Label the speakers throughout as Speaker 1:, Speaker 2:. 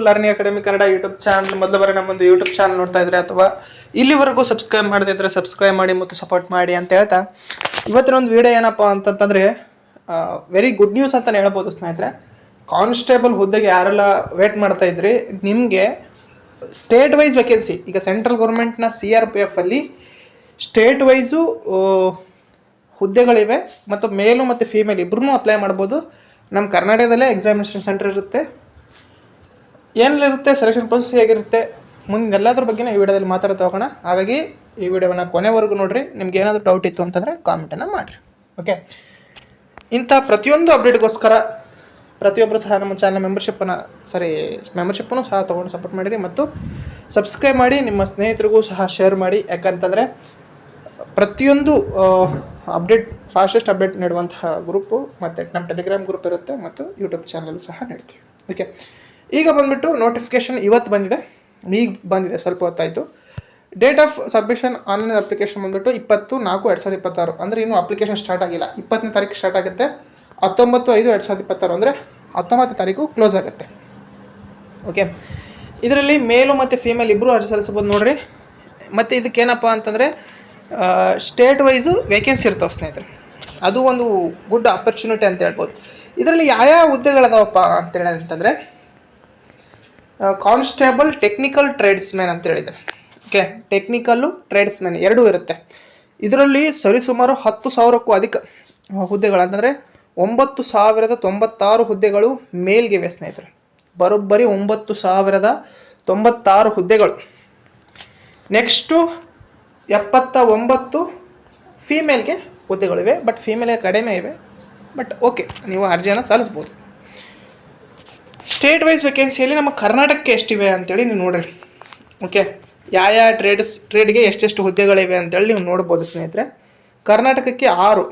Speaker 1: Learning academy Kannada YouTube channel ಮೊದಲ ಬಾರಿ ನಮ್ಮೊಂದು YouTube channel ನೋಡ್ತಾ ಇದ್ರೆ ಅಥವಾ ಇಲ್ಲಿವರೆಗೂ ಸಬ್ಸ್ಕ್ರೈಬ್ ಮಾಡದಿದ್ರೆ ಸಬ್ಸ್ಕ್ರೈಬ್ ಮಾಡಿ ಮತ್ತು ಸಪೋರ್ಟ್ ಮಾಡಿ ಅಂತ ಹೇಳ್ತಾ ಇವತ್ತಿನ ಒಂದು ವಿಡಿಯೋ ಏನಪ್ಪ ಅಂತಂತಂದರೆ ವೆರಿ ಗುಡ್ ನ್ಯೂಸ್ ಅಂತಲೇ ಹೇಳ್ಬೋದು ಸ್ನೇಹಿತರೆ. ಕಾನ್ಸ್ಟೇಬಲ್ ಹುದ್ದೆಗೆ ಯಾರೆಲ್ಲ ವೇಟ್ ಮಾಡ್ತಾ ಇದ್ರಿ, ನಿಮಗೆ ಸ್ಟೇಟ್ ವೈಸ್ ವೇಕೆನ್ಸಿ ಈಗ ಸೆಂಟ್ರಲ್ ಗೌರ್ಮೆಂಟ್ನ CRPF ಅಲ್ಲಿ ಸ್ಟೇಟ್ ವೈಸು ಹುದ್ದೆಗಳಿವೆ ಮತ್ತು ಮೇಲು ಮತ್ತು ಫೀಮೇಲ್ ಇಬ್ಬರೂ ಅಪ್ಲೈ ಮಾಡ್ಬೋದು. ನಮ್ಮ ಕರ್ನಾಟಕದಲ್ಲೇ ಎಕ್ಸಾಮಿನೇಷನ್ ಸೆಂಟರ್ ಇರುತ್ತೆ, ಏನೆಲ್ಲಿರುತ್ತೆ, ಸೆಲೆಕ್ಷನ್ ಪ್ರೊಸೆಸ್ ಹೇಗಿರುತ್ತೆ, ಮುಂದೆ ಎಲ್ಲದ್ರ ಬಗ್ಗೆ ಈ ವಿಡಿಯೋದಲ್ಲಿ ಮಾತಾಡ್ತಾ ಹೋಗೋಣ. ಹಾಗಾಗಿ ಈ ವಿಡಿಯೋವನ್ನು ಕೊನೆವರೆಗೂ ನೋಡಿರಿ. ನಿಮ್ಗೆ ಏನಾದರೂ ಡೌಟ್ ಇತ್ತು ಅಂತಂದರೆ ಕಾಮೆಂಟನ್ನು ಮಾಡಿರಿ. ಓಕೆ, ಇಂಥ ಪ್ರತಿಯೊಂದು ಅಪ್ಡೇಟ್ಗೋಸ್ಕರ ಪ್ರತಿಯೊಬ್ಬರು ಸಹ ನಮ್ಮ ಚಾನಲ್ ಮೆಂಬರ್ಶಿಪ್ಪನ್ನು ಸಹ ತೊಗೊಂಡು ಸಪೋರ್ಟ್ ಮಾಡಿರಿ ಮತ್ತು ಸಬ್ಸ್ಕ್ರೈಬ್ ಮಾಡಿ, ನಿಮ್ಮ ಸ್ನೇಹಿತರಿಗೂ ಸಹ ಶೇರ್ ಮಾಡಿ. ಯಾಕಂತಂದರೆ ಪ್ರತಿಯೊಂದು ಅಪ್ಡೇಟ್ ಫಾಸ್ಟೆಸ್ಟ್ ಅಪ್ಡೇಟ್ ನೀಡುವಂತಹ ಗ್ರೂಪು ಮತ್ತು ನಮ್ಮ ಟೆಲಿಗ್ರಾಮ್ ಗ್ರೂಪ್ ಇರುತ್ತೆ ಮತ್ತು ಯೂಟ್ಯೂಬ್ ಚಾನಲ್ಲು ಸಹ ನೀಡ್ತೀವಿ. ಓಕೆ, ಈಗ ಬಂದುಬಿಟ್ಟು ನೋಟಿಫಿಕೇಷನ್ ಇವತ್ತು ಬಂದಿದೆ, ಈಗ ಬಂದಿದೆ, ಸ್ವಲ್ಪ ಹೊತ್ತಾಯಿತು. Date of submission online application ಬಂದುಬಿಟ್ಟು 20/4/2026, ಅಂದರೆ ಇನ್ನೂ ಅಪ್ಲಿಕೇಶನ್ ಸ್ಟಾರ್ಟ್ ಆಗಿಲ್ಲ. 20ನೇ ತಾರೀಕು ಸ್ಟಾರ್ಟ್ ಆಗುತ್ತೆ, 19/5/2026 ಅಂದರೆ 19ನೇ ತಾರೀಕು ಕ್ಲೋಸ್ ಆಗುತ್ತೆ. ಓಕೆ, ಇದರಲ್ಲಿ ಮೇಲು ಮತ್ತು ಫೀಮೇಲ್ ಇಬ್ಬರು ಅರ್ಜಿ ಸಲ್ಲಿಸ್ಬೋದು ನೋಡಿರಿ. ಮತ್ತು ಇದಕ್ಕೇನಪ್ಪ ಅಂತಂದರೆ ಸ್ಟೇಟ್ ವೈಸು ವೇಕೆನ್ಸಿ ಇರ್ತಾವೆ ಸ್ನೇಹಿತರೆ, ಅದು ಒಂದು ಗುಡ್ ಆಪರ್ಚುನಿಟಿ ಅಂತ ಹೇಳ್ಬೋದು. ಇದರಲ್ಲಿ ಯಾವ ಹುದ್ದೆಗಳದಾವಪ್ಪ ಅಂತೇಳಿ ಅಂತಂದರೆ ಕಾನ್ಸ್ಟೇಬಲ್ ಟೆಕ್ನಿಕಲ್ ಟ್ರೇಡ್ಸ್ಮ್ಯಾನ್ ಅಂತ ಹೇಳಿದೆ. ಓಕೆ, ಟೆಕ್ನಿಕಲ್ಲು ಟ್ರೇಡ್ಸ್ಮ್ಯಾನ್ ಎರಡೂ ಇರುತ್ತೆ. ಇದರಲ್ಲಿ ಸರಿಸುಮಾರು 10,000ಕ್ಕೂ ಅಧಿಕ ಹುದ್ದೆಗಳು, ಅಂತಂದರೆ 9,096 ಹುದ್ದೆಗಳು ಮೇಲ್ಗಿವೆ ಸ್ನೇಹಿತರೆ. ಬರೋಬ್ಬರಿ 9,096 ಹುದ್ದೆಗಳು. ನೆಕ್ಸ್ಟು 79 ಫೀಮೇಲ್ಗೆ ಹುದ್ದೆಗಳಿವೆ, ಬಟ್ ಫೀಮೇಲ್ಗೆ ಕಡಿಮೆ ಇವೆ. ಬಟ್ ಓಕೆ, ನೀವು ಅರ್ಜಿಯನ್ನು ಸಲ್ಲಿಸ್ಬೋದು. ಸ್ಟೇಟ್ ವೈಸ್ ವೇಕೆನ್ಸಿಯಲ್ಲಿ ನಮ್ಮ ಕರ್ನಾಟಕಕ್ಕೆ ಎಷ್ಟಿವೆ ಅಂತೇಳಿ ನೀವು ನೋಡಿರಿ. ಓಕೆ, ಯಾವ ಟ್ರೇಡ್ಗೆ ಎಷ್ಟೆಷ್ಟು ಹುದ್ದೆಗಳಿವೆ ಅಂತೇಳಿ ನೀವು ನೋಡ್ಬೋದು ಸ್ನೇಹಿತರೆ. ಕರ್ನಾಟಕಕ್ಕೆ 6,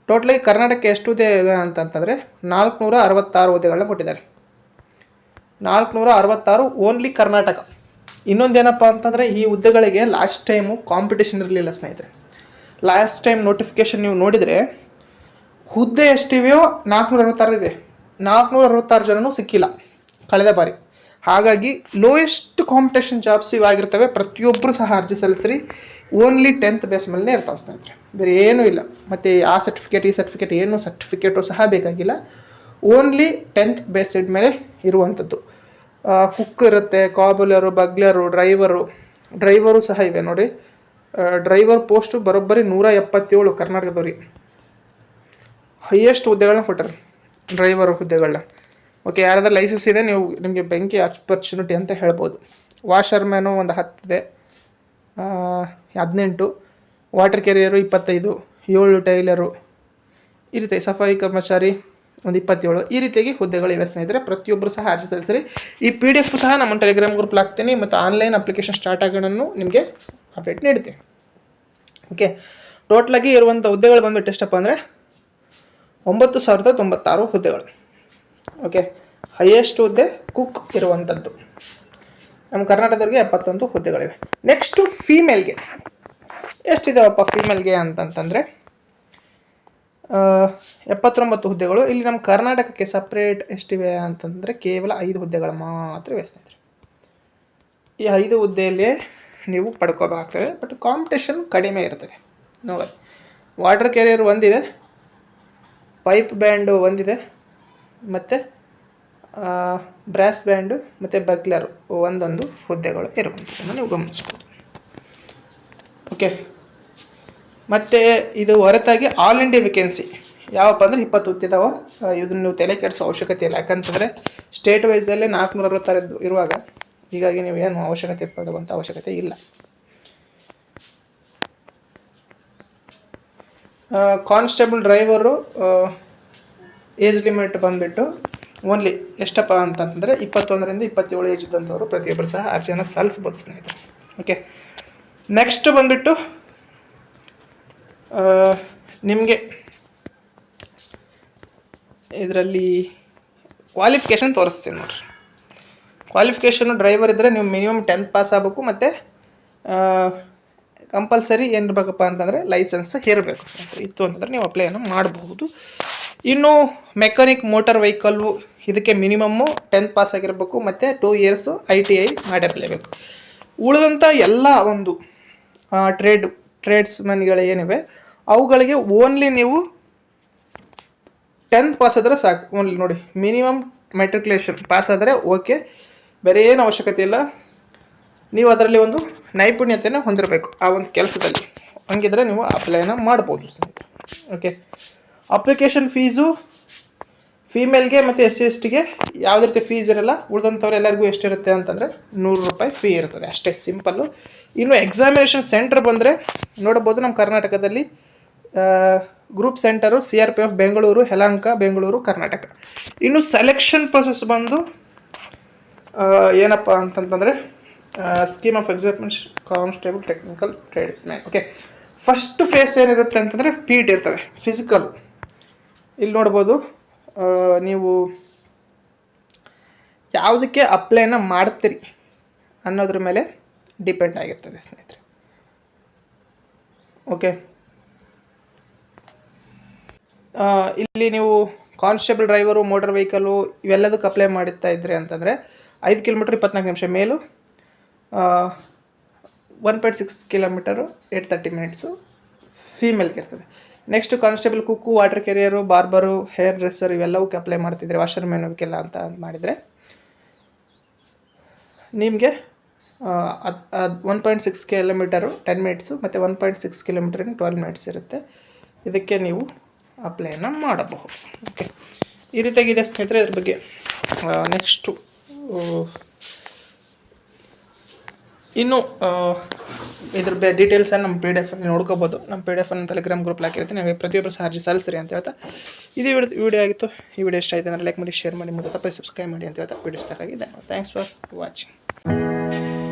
Speaker 1: ಟೋಟಲಾಗಿ ಕರ್ನಾಟಕಕ್ಕೆ ಎಷ್ಟು ಹುದ್ದೆ ಇದೆ ಅಂತಂತಂದರೆ 466 ಹುದ್ದೆಗಳನ್ನ ಕೊಟ್ಟಿದ್ದಾರೆ. 466 ಓನ್ಲಿ ಕರ್ನಾಟಕ. ಇನ್ನೊಂದೇನಪ್ಪ ಅಂತಂದರೆ ಈ ಹುದ್ದೆಗಳಿಗೆ ಲಾಸ್ಟ್ ಟೈಮು ಕಾಂಪಿಟೇಷನ್ ಇರಲಿಲ್ಲ ಸ್ನೇಹಿತರೆ. ಲಾಸ್ಟ್ ಟೈಮ್ ನೋಟಿಫಿಕೇಷನ್ ನೀವು ನೋಡಿದರೆ ಹುದ್ದೆ ಎಷ್ಟಿವೆಯೋ 466 ಇವೆ, 466 ಜನನೂ ಸಿಕ್ಕಿಲ್ಲ ಕಳೆದ ಬಾರಿ. ಹಾಗಾಗಿ ಲೋಯೆಸ್ಟ್ ಕಾಂಪಿಟೇಷನ್ ಜಾಬ್ಸ್ ಇವಾಗಿರ್ತವೆ. ಪ್ರತಿಯೊಬ್ಬರು ಸಹ ಅರ್ಜಿ ಸಲ್ಲಿಸ್ರಿ. ಓನ್ಲಿ 10th ಬೇಸ್ ಮೇಲೇ ಇರ್ತಾವೆ ಸ್ನೇಹಿತರೆ, ಬೇರೆ ಏನೂ ಇಲ್ಲ. ಮತ್ತು ಆ ಸರ್ಟಿಫಿಕೇಟ್ ಈ ಸರ್ಟಿಫಿಕೇಟ್ ಏನೂ ಸರ್ಟಿಫಿಕೇಟು ಸಹ ಬೇಕಾಗಿಲ್ಲ. ಓನ್ಲಿ 10th ಬೇಸ್ಡ್ ಮೇಲೆ ಇರುವಂಥದ್ದು. ಕುಕ್ ಇರುತ್ತೆ, ಕಾಬುಲರು, ಬಗ್ಲರು, ಡ್ರೈವರು ಸಹ ಇವೆ ನೋಡಿ. ಡ್ರೈವರ್ ಪೋಸ್ಟು ಬರೋಬ್ಬರಿ 177 ಕರ್ನಾಟಕದವ್ರಿಗೆ. ಹೈಯೆಸ್ಟ್ ಹುದ್ದೆಗಳನ್ನ ಕೊಟ್ಟರು ಡ್ರೈವರ್ ಹುದ್ದೆಗಳನ್ನ. ಓಕೆ, ಯಾರಾದ್ರೂ ಲೈಸೆನ್ಸ್ ಇದೆ ನಿಮಗೆ ಬೆಂಕಿ ಆಪರ್ಚುನಿಟಿ ಅಂತ ಹೇಳ್ಬೋದು. ವಾಷರ್ ಮ್ಯಾನು ಒಂದು 10 ಇದೆ, 18, ವಾಟರ್ ಕ್ಯಾರಿಯರು 25, 7 ಟೈಲರು ಈ ರೀತಿ, ಸಫಾಯಿ ಕರ್ಮಚಾರಿ ಒಂದು 27, ಈ ರೀತಿಯಾಗಿ ಹುದ್ದೆಗಳಿವೆ ಸ್ನೇಹಿತರೆ. ಪ್ರತಿಯೊಬ್ಬರು ಸಹ ಅರ್ಜಿ ಸಲ್ಲಿಸ್ರಿ. ಈ PDF ಸಹ ನಮ್ಮ ಟೆಲಿಗ್ರಾಮ್ ಗ್ರೂಪ್ ಹಾಕ್ತೀನಿ ಮತ್ತು ಆನ್ಲೈನ್ ಅಪ್ಲಿಕೇಶನ್ ಸ್ಟಾರ್ಟ್ ಆಗೋಣನ್ನು ನಿಮಗೆ ಅಪ್ಡೇಟ್ ನೀಡ್ತೀನಿ. ಓಕೆ, ಟೋಟಲಾಗಿ ಇರುವಂಥ ಹುದ್ದೆಗಳು ಬಂದುಬಿಟ್ಟು ಎಷ್ಟಪ್ಪ ಅಂದರೆ 9,096 ಹುದ್ದೆಗಳು. ಓಕೆ, ಹೈಯೆಸ್ಟ್ ಹುದ್ದೆ ಕುಕ್ ಇರುವಂಥದ್ದು. ನಮ್ಮ ಕರ್ನಾಟಕದವ್ರಿಗೆ 71 ಹುದ್ದೆಗಳಿವೆ. ನೆಕ್ಸ್ಟು ಫೀಮೇಲ್ಗೆ ಎಷ್ಟಿದಾವಪ್ಪ ಫೀಮೇಲ್ಗೆ ಅಂತಂತಂದರೆ 79 ಹುದ್ದೆಗಳು. ಇಲ್ಲಿ ನಮ್ಮ ಕರ್ನಾಟಕಕ್ಕೆ ಸಪ್ರೇಟ್ ಎಷ್ಟಿವೆ ಅಂತಂದರೆ ಕೇವಲ 5 ಹುದ್ದೆಗಳು ಮಾತ್ರ ಇವೆ ಸ್ನೇಹಿತರೆ. ಈ 5 ಹುದ್ದೆಯಲ್ಲಿ ನೀವು ಪಡ್ಕೋಬೇಕಾಗ್ತದೆ, ಬಟ್ ಕಾಂಪಿಟೇಷನ್ ಕಡಿಮೆ ಇರ್ತದೆ ನೋಡಿ. ವಾಟರ್ ಕ್ಯಾರಿಯರ್ ಒಂದಿದೆ, ಪೈಪ್ ಬ್ಯಾಂಡು ಒಂದಿದೆ, ಮತ್ತು ಬ್ರಾಸ್ ಬ್ಯಾಂಡು ಮತ್ತು ಬಗ್ಲರು ಒಂದೊಂದು ಹುದ್ದೆಗಳು ಇರುವಂಥದ್ದನ್ನು ನೀವು ಗಮನಿಸ್ಬೋದು. ಓಕೆ, ಮತ್ತು ಇದು ಹೊರತಾಗಿ ಆಲ್ ಇಂಡಿಯಾ ವೇಕೆನ್ಸಿ ಯಾವಪ್ಪ ಅಂದರೆ 20 ಹುದ್ದಿದಾವೆ. ಇದನ್ನು ನೀವು ತಲೆ ಕೆಡಿಸೋ ಅವಶ್ಯಕತೆ ಇಲ್ಲ. ಯಾಕಂತಂದರೆ ಸ್ಟೇಟ್ ವೈಸಲ್ಲೇ 466 ಇರುವಾಗ ಹೀಗಾಗಿ ನೀವು ಏನು ಅವಶ್ಯಕತೆ ಪಡುವಂಥ ಅವಶ್ಯಕತೆ ಇಲ್ಲ. ಕಾನ್ಸ್ಟೇಬಲ್ ಡ್ರೈವರು ಏಜ್ ಲಿಮಿಟ್ ಬಂದುಬಿಟ್ಟು ಓನ್ಲಿ ಎಷ್ಟಪ್ಪ ಅಂತಂದರೆ 21ರಿಂದ 27 ಏಜ್ ಇದ್ದಂಥವ್ರು ಪ್ರತಿಯೊಬ್ಬರು ಸಹ ಅರ್ಜಿಯನ್ನು ಸಲ್ಲಿಸ್ಬೋದು ಸ್ನೇಹಿತರೆ. ಓಕೆ, ನೆಕ್ಸ್ಟ್ ಬಂದುಬಿಟ್ಟು ನಿಮಗೆ ಇದರಲ್ಲಿ ಕ್ವಾಲಿಫಿಕೇಷನ್ ತೋರಿಸ್ತೀನಿ ನೋಡಿರಿ. ಕ್ವಾಲಿಫಿಕೇಷನು ಡ್ರೈವರ್ ಇದ್ದರೆ ನೀವು ಮಿನಿಮಮ್ 10th ಪಾಸ್ ಆಗಬೇಕು ಮತ್ತು ಕಂಪಲ್ಸರಿ ಏನು ಇರಬೇಕಪ್ಪ ಅಂತಂದರೆ ಲೈಸೆನ್ಸ್ ಇರಬೇಕು ಸ್ನೇಹಿತರೆ. ಇತ್ತು ಅಂತಂದರೆ ನೀವು ಅಪ್ಲೈಯನ್ನು ಮಾಡಬಹುದು. ಇನ್ನು ಮೆಕ್ಯಾನಿಕ್ ಮೋಟಾರ್ ವೆಹಿಕಲ್ಲು ಇದಕ್ಕೆ ಮಿನಿಮಮ್ಮು 10th ಪಾಸ್ ಆಗಿರಬೇಕು ಮತ್ತು 2 ಇಯರ್ಸು ITI ಮಾಡಿರಲೇಬೇಕು. ಉಳಿದಂಥ ಎಲ್ಲ ಒಂದು ಟ್ರೇಡ್ಸ್ಮನ್ಗಳು ಏನಿವೆ ಅವುಗಳಿಗೆ ಓನ್ಲಿ ನೀವು 10th ಪಾಸ್ ಆದರೆ ಸಾಕು. ಓನ್ಲಿ ನೋಡಿ, ಮಿನಿಮಮ್ ಮೆಟ್ರಿಕ್ಯುಲೇಷನ್ ಪಾಸ್ ಆದರೆ ಓಕೆ, ಬೇರೆ ಏನು ಅವಶ್ಯಕತೆ ಇಲ್ಲ. ನೀವು ಅದರಲ್ಲಿ ಒಂದು ನೈಪುಣ್ಯತೆಯನ್ನು ಹೊಂದಿರಬೇಕು ಆ ಒಂದು ಕೆಲಸದಲ್ಲಿ, ಹಂಗಿದ್ರೆ ನೀವು ಅಪ್ಲೈನ ಮಾಡ್ಬೋದು. ಓಕೆ, ಅಪ್ಲಿಕೇಶನ್ ಫೀಸು ಫೀಮೇಲ್ಗೆ ಮತ್ತು SC/STಗೆ ಯಾವುದೇ ರೀತಿ ಫೀಸ್ ಇರಲ್ಲ. ಉಳಿದಂಥವ್ರು ಎಲ್ಲರಿಗೂ ಎಷ್ಟಿರುತ್ತೆ ಅಂತಂದರೆ 100 ರೂಪಾಯಿ ಫೀ ಇರ್ತದೆ, ಅಷ್ಟೇ ಸಿಂಪಲ್ಲು. ಇನ್ನು ಎಕ್ಸಾಮಿನೇಷನ್ ಸೆಂಟರ್ ಬಂದರೆ ನೋಡ್ಬೋದು, ನಮ್ಮ ಕರ್ನಾಟಕದಲ್ಲಿ group centre CRPF Bengaluru, Yelahanka Bengaluru, Karnataka. ಇನ್ನು ಸೆಲೆಕ್ಷನ್ ಪ್ರೊಸೆಸ್ ಬಂದು ಏನಪ್ಪ ಅಂತಂತಂದರೆ scheme of examination constable technical tradesman. Okay, first phase ಏನಿರುತ್ತೆ ಅಂತಂದರೆ PET ಇರ್ತದೆ, ಫಿಸಿಕಲ್. ಇಲ್ಲಿ ನೋಡ್ಬೋದು, ನೀವು ಯಾವುದಕ್ಕೆ ಅಪ್ಲೈನ ಮಾಡ್ತೀರಿ ಅನ್ನೋದ್ರ ಮೇಲೆ ಡಿಪೆಂಡ್ ಆಗಿರ್ತದೆ ಸ್ನೇಹಿತರೆ. ಓಕೆ, ಇಲ್ಲಿ ನೀವು ಕಾನ್ಸ್ಟೇಬಲ್ ಡ್ರೈವರು, ಮೋಟರ್ ವೆಹಿಕಲು ಇವೆಲ್ಲದಕ್ಕೆ ಅಪ್ಲೈ ಮಾಡುತ್ತಾ ಇದ್ರಿ ಅಂತಂದರೆ 5 ಕಿಲೋಮೀಟ್ರ್ 24 ನಿಮಿಷ ಮೇಲು, 1.6 ಕಿಲೋಮೀಟರು 8:30 ಮಿನಿಟ್ಸು ಫೀಮೇಲ್ಗೆ ಇರ್ತದೆ. Next constable cook, water carrier, barber, hair dresser ಇವೆಲ್ಲವಕ್ಕೆ ಅಪ್ಲೈ ಮಾಡ್ತಿದ್ರೆ, ವಾಷರ್ ಮ್ಯಾನ್ಗೆಲ್ಲ ಅಂತ ಮಾಡಿದರೆ ನಿಮಗೆ 1.6 ಕಿಲೋಮೀಟರು 10 ಮಿನಿಟ್ಸು ಮತ್ತು 1.6 ಕಿಲೋಮೀಟರಿಗೆ 12 ಮಿನಿಟ್ಸ್ ಇರುತ್ತೆ. ಇದಕ್ಕೆ ನೀವು ಅಪ್ಲೈನ ಮಾಡಬಹುದು. ಓಕೆ, ಈ ರೀತಿಯಾಗಿದೆ ಸ್ನೇಹಿತರೆ ಇದ್ರ ಬಗ್ಗೆ. ನೆಕ್ಸ್ಟು ಇನ್ನು ಇದ್ರ ಡೀಟೇಲ್ಸನ್ನು ನಮ್ಮ PDF ನೋಡ್ಕೋಬೋದು. ನಮ್ಮ PDF ಟೆಲಿಗ್ರಾಮ್ ಗ್ರೂಪ್ ಹಾಕಿರ್ತೀನಿ, ಹಾಗೆ ಪ್ರತಿಯೊಬ್ಬರು ಸಹ ಅರ್ಜಿ ಸಲ್ಲಿಸ್ರಿ ಅಂತ ಹೇಳ್ತಾ ಇದು ವಿಡಿಯೋ ಆಗಿತ್ತು. ಈ ವಿಡಿಯೋ ಇಷ್ಟ ಆಯಿತು ಅಂದರೆ ಲೈಕ್ ಮಾಡಿ, ಶೇರ್ ಮಾಡಿ, ಮತ್ತು ತಪ್ಪದೆ ಸಬ್ಸ್ಕ್ರೈಬ್ ಮಾಡಿ ಅಂತ ಹೇಳ್ತಾ ವಿಡಿಯೋ ಇಷ್ಟ ಆಗಿದೆ. Thanks for watching.